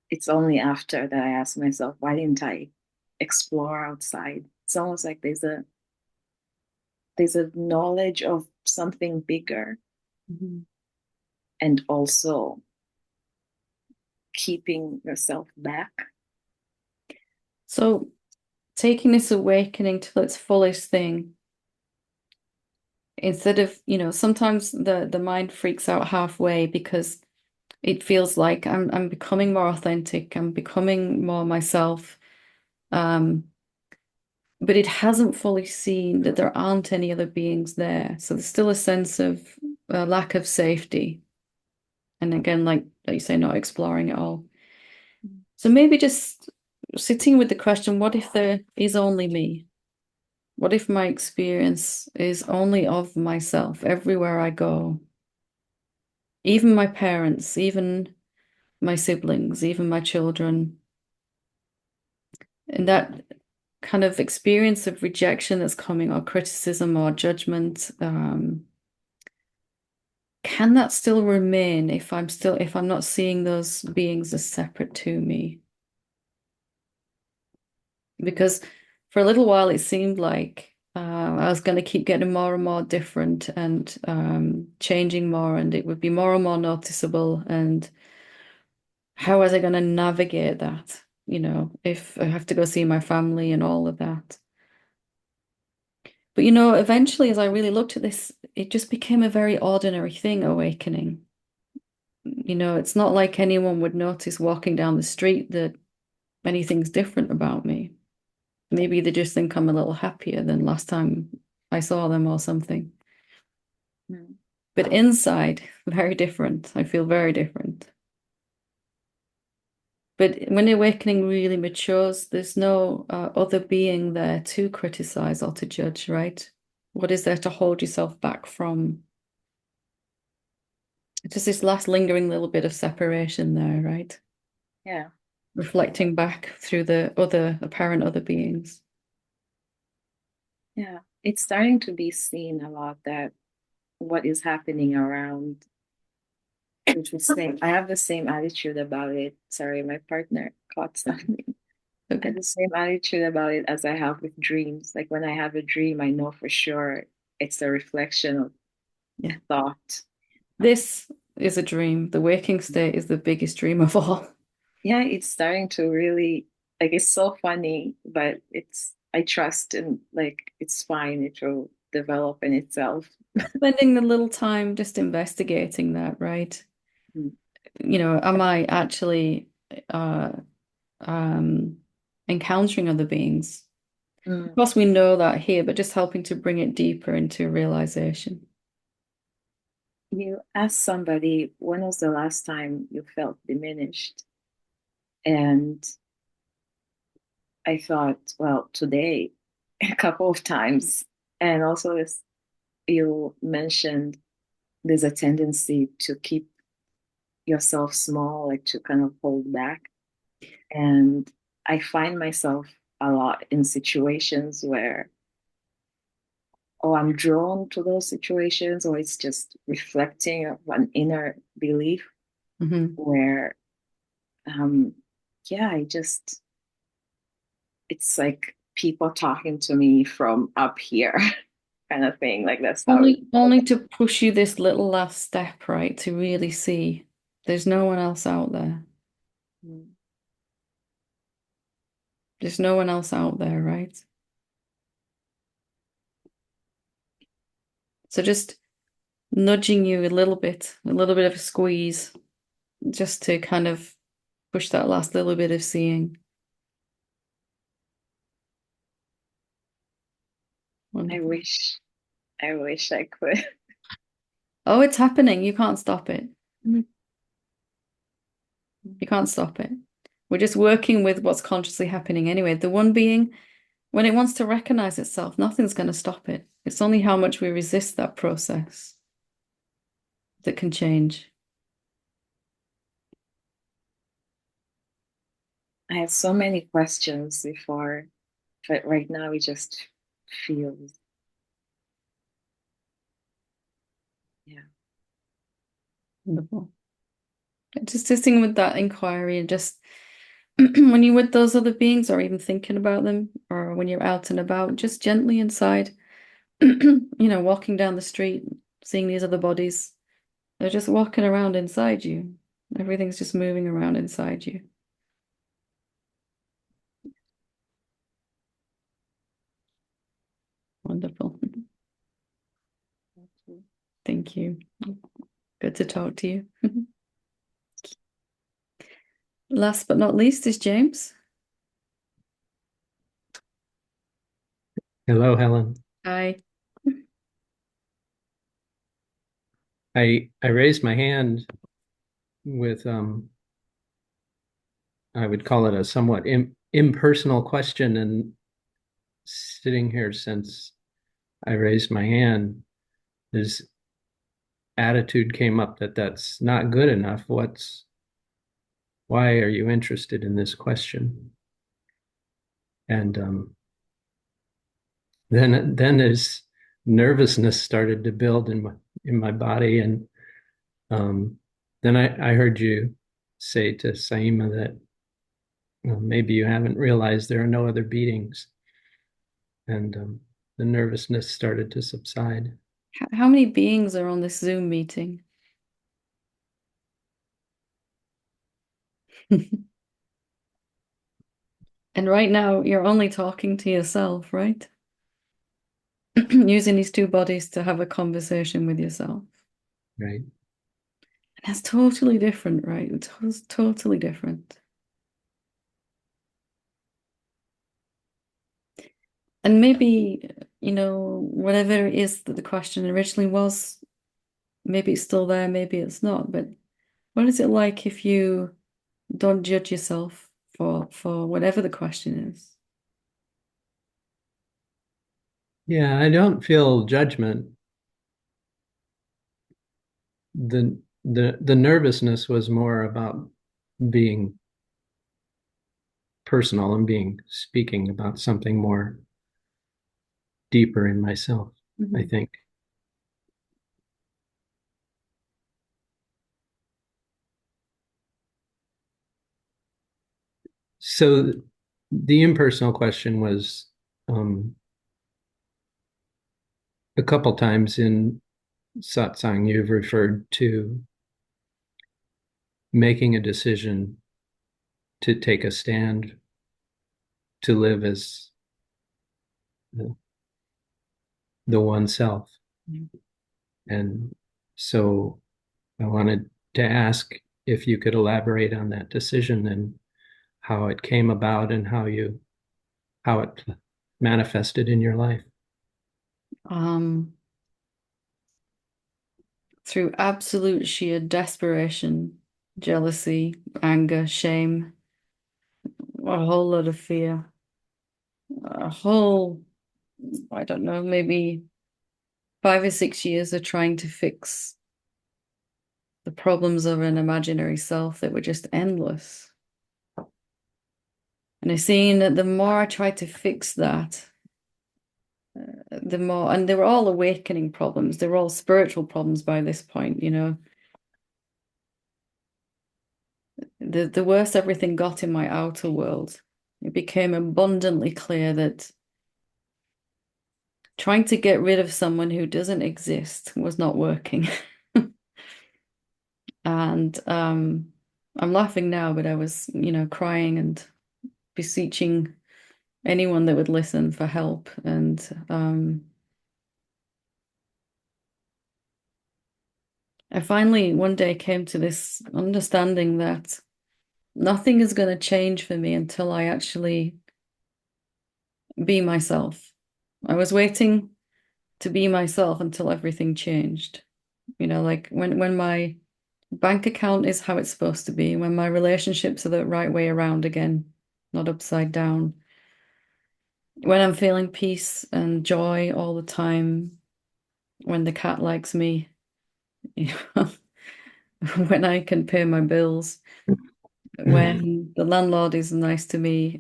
it's only after that I ask myself, why didn't I explore outside? It's almost like there's a knowledge of something bigger and also keeping yourself back. So taking this awakening to its fullest thing, instead of, sometimes the mind freaks out halfway because it feels like I'm becoming more authentic, I'm becoming more myself. But it hasn't fully seen that there aren't any other beings there. So there's still a sense of lack of safety. And again, like you say, not exploring it all. So maybe just sitting with the question, what if there is only me? What if my experience is only of myself everywhere I go? Even my parents, even my siblings, even my children. And that kind of experience of rejection that's coming, or criticism or judgment, can that still remain if I'm not seeing those beings as separate to me? Because for a little while it seemed like I was going to keep getting more and more different and changing more, and it would be more and more noticeable. And how was I going to navigate that? If I have to go see my family and all of that. But eventually, as I really looked at this, it just became a very ordinary thing, awakening. It's not like anyone would notice walking down the street that anything's different about me. Maybe they just think I'm a little happier than last time I saw them or something. Mm. But inside, very different. I feel very different. But when the awakening really matures, there's no other being there to criticize or to judge, right? What is there to hold yourself back from? Just this last lingering little bit of separation there, right? Yeah. Reflecting back through the apparent other beings. Yeah. It's starting to be seen a lot that what is happening around, which is same. I have the same attitude about it. Sorry, my partner caught something. I Okay. have the same attitude about it as I have with dreams. Like when I have a dream, I know for sure it's a reflection of Yeah. thought. This is a dream. The waking state is the biggest dream of all. Yeah, it's starting to really, like, it's so funny, but I trust and like it's fine. It will develop in itself. Spending the little time just investigating that, right? Mm. Am I actually uh encountering other beings? Of Mm. course, we know that here, but just helping to bring it deeper into realization. You ask somebody, when was the last time you felt diminished? And I thought, well, today, a couple of times. And also, as you mentioned, there's a tendency to keep yourself small, like to kind of hold back. And I find myself a lot in situations where, oh, I'm drawn to those situations, or it's just reflecting of an inner belief Mm-hmm. where, um, yeah, it's like people talking to me from up here, kind of thing. Like that's how it. Only to push you this little last step, right? To really see there's no one else out there. Mm. There's no one else out there, right? So just nudging you a little bit of a squeeze, just to kind of push that last little bit of seeing. I Wonderful. wish I wish I could. Oh, it's happening. You can't stop it. You can't stop it. We're just working with what's consciously happening anyway. The one being, when it wants to recognize itself, nothing's going to stop it. It's only how much we resist that process that can change. I have so many questions before, but right now it just feels, yeah. Wonderful. Just sitting with that inquiry and just when you're with those other beings or even thinking about them or when you're out and about, just gently inside, walking down the street, seeing these other bodies, they're just walking around inside you. Everything's just moving around inside you. Wonderful. Thank you. Good to talk to you. Last but not least is James. Hello, Helen. Hi. I raised my hand with I would call it a somewhat impersonal question, and sitting here since I raised my hand, this attitude came up that that's not good enough. Why are you interested in this question? And then this nervousness started to build in my body, and then I heard you say to Saima that maybe you haven't realized there are no other beatings, and the nervousness started to subside. How many beings are on this Zoom meeting? And right now, you're only talking to yourself, right? Using these two bodies to have a conversation with yourself. Right. And that's totally different, right? It's totally different. And maybe, whatever it is that the question originally was, maybe it's still there, maybe it's not. But what is it like if you don't judge yourself for whatever the question is? Yeah, I don't feel judgment. The nervousness was more about being personal and speaking about something more deeper in myself, I think. So the impersonal question was a couple times in Satsang, you've referred to making a decision to take a stand, to live as the one self. And so I wanted to ask if you could elaborate on that decision and how it came about and how it manifested in your life. Through absolute sheer desperation, jealousy, anger, shame, a whole lot of fear, I don't know, maybe 5 or 6 years of trying to fix the problems of an imaginary self that were just endless. And I seen that the more I tried to fix that, the more, and they were all awakening problems. They were all spiritual problems by this point, The worse everything got in my outer world, it became abundantly clear that trying to get rid of someone who doesn't exist was not working. And I'm laughing now, but I was, crying and beseeching anyone that would listen for help. And I finally one day came to this understanding that nothing is going to change for me until I actually be myself. I was waiting to be myself until everything changed. Like when my bank account is how it's supposed to be, when my relationships are the right way around again, not upside down, when I'm feeling peace and joy all the time, when the cat likes me, when I can pay my bills, when the landlord is nice to me,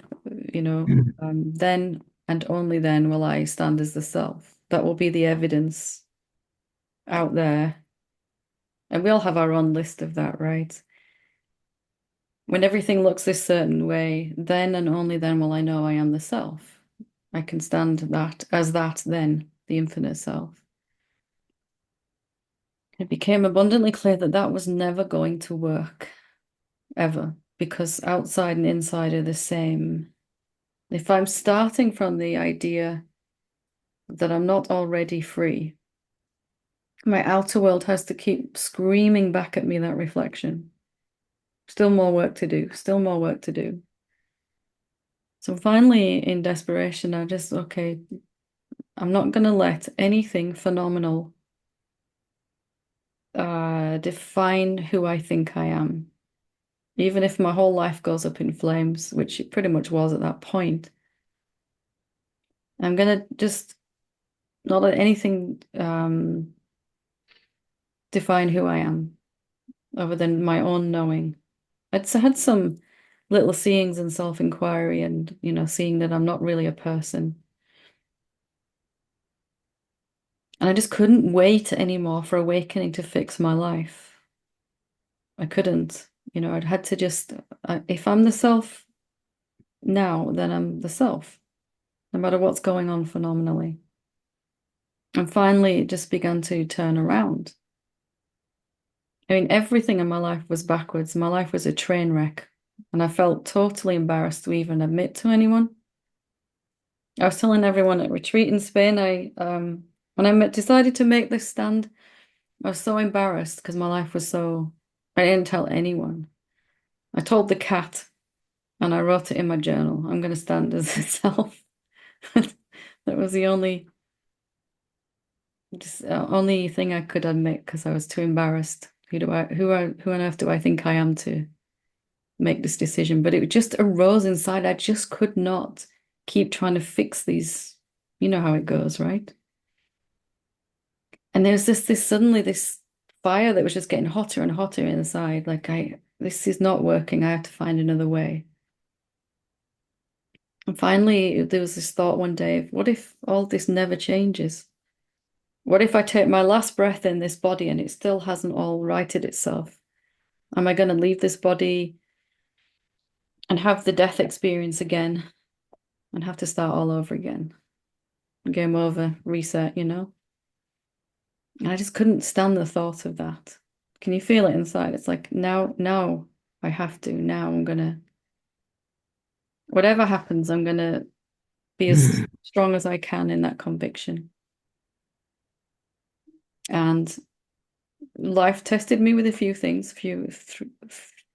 then and only then will I stand as the self. That will be the evidence out there. And we all have our own list of that, right? When everything looks this certain way, then and only then will I know I am the self. I can stand that as that then, the infinite self. It became abundantly clear that that was never going to work, ever, because outside and inside are the same. If I'm starting from the idea that I'm not already free, my outer world has to keep screaming back at me that reflection. Still more work to do, still more work to do. So finally, in desperation, okay, I'm not going to let anything phenomenal define who I think I am. Even if my whole life goes up in flames, which it pretty much was at that point, I'm going to just not let anything define who I am other than my own knowing. I'd had some little seeings and self-inquiry and, seeing that I'm not really a person. And I just couldn't wait anymore for awakening to fix my life. I couldn't. I'd had to just, if I'm the self now, then I'm the self, no matter what's going on phenomenally. And finally, it just began to turn around. I mean, everything in my life was backwards. My life was a train wreck. And I felt totally embarrassed to even admit to anyone. I was telling everyone at retreat in Spain, when I decided to make this stand, I was so embarrassed because my life was I didn't tell anyone. I told the cat and I wrote it in my journal. I'm going to stand as itself. That was the only thing I could admit because I was too embarrassed. Who on earth do I think I am to make this decision? But it just arose inside. I just could not keep trying to fix these. You know how it goes, right? And there was suddenly this fire that was just getting hotter and hotter inside. Like this is not working. I have to find another way. And finally, there was this thought one day of what if all this never changes? What if I take my last breath in this body and it still hasn't all righted itself? Am I going to leave this body and have the death experience again and have to start all over again? Game over, reset, And I just couldn't stand the thought of that. Can you feel it inside? It's like, now I have to. Now I'm going to, whatever happens, I'm going to be as strong as I can in that conviction. And life tested me with a few things, threw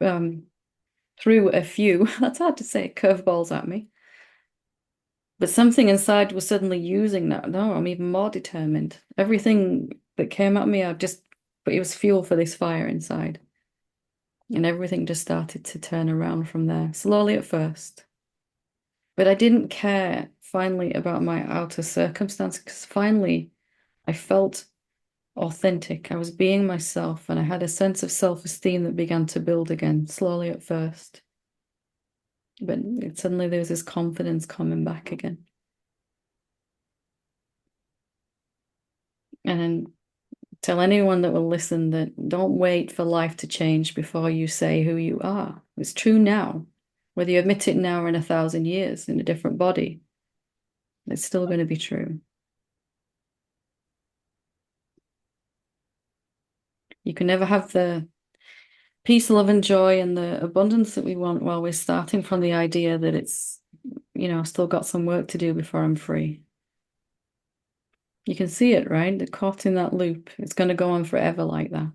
a few, that's hard to say, curveballs at me. But something inside was suddenly using that. No, I'm even more determined. Everything that came at me, but it was fuel for this fire inside. And everything just started to turn around from there, slowly at first. But I didn't care finally about my outer circumstances because finally I felt authentic. I was being myself and I had a sense of self-esteem that began to build again, slowly at first. But suddenly there was this confidence coming back again. And then tell anyone that will listen that don't wait for life to change before you say who you are. It's true now. Whether you admit it now or in 1,000 years in a different body, it's still going to be true. You can never have the peace, love, and joy and the abundance that we want while we're starting from the idea that it's, still got some work to do before I'm free. You can see it, right? They're caught in that loop. It's going to go on forever like that.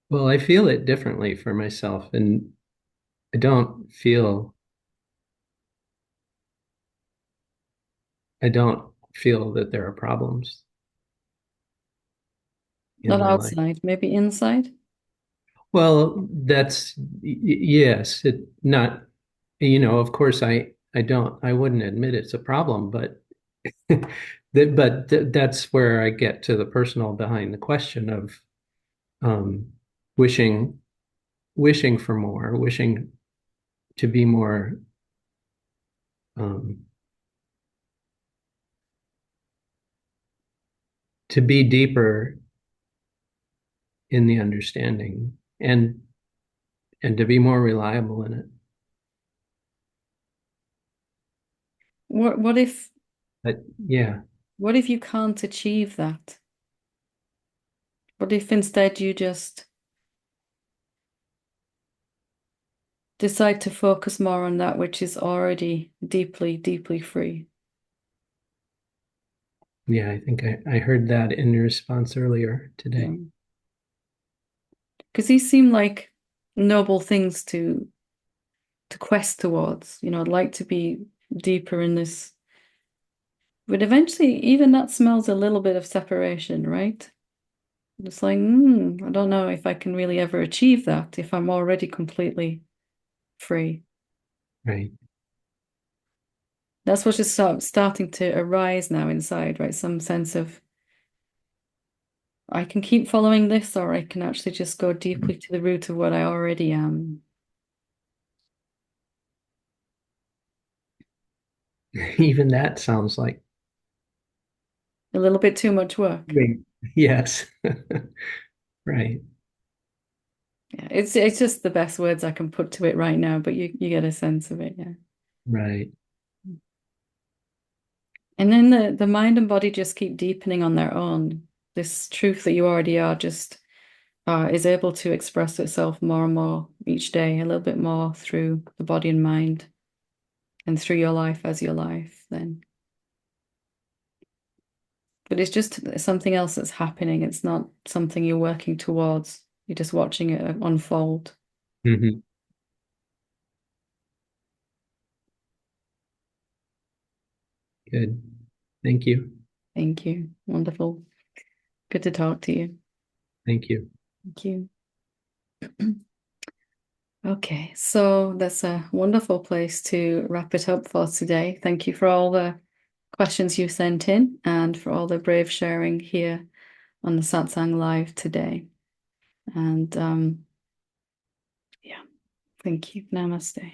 Well, I feel it differently for myself, and I don't feel I don't feel that there are problems in Not my life. outside, maybe inside. Well, that's yes, it not, of course I wouldn't admit it's a problem, but that's where I get to the personal behind the question of um, wishing wishing for more, wishing to be more um, to be deeper in the understanding and to be more reliable in it. What if But yeah, what if you can't achieve that? What if instead you just decide to focus more on that which is already deeply, deeply free? yeah, I think I heard that in your response earlier today. Because these seem like noble things to quest towards. I'd like to be deeper in this. But eventually, even that smells a little bit of separation, right? It's like, I don't know if I can really ever achieve that if I'm already completely free. Right. That's what's just starting to arise now inside, right? Some sense of I can keep following this, or I can actually just go deeply to the root of what I already am. Even that sounds like A little bit too much work. right. Yes. Right. Yeah, it's just the best words I can put to it right now, but you get a sense of it, yeah. Right. And then the mind and body just keep deepening on their own. This truth that you already are just is able to express itself more and more each day, a little bit more through the body and mind and through your life as your life then. But it's just something else that's happening. It's not something you're working towards. You're just watching it unfold. Hmm. Good. Thank you. Thank you. Wonderful. Good to talk to you. Thank you. Thank you. Okay, so that's a wonderful place to wrap it up for today. Thank you for all the questions you sent in and for all the brave sharing here on the Satsang Live today. And yeah, thank you. Namaste.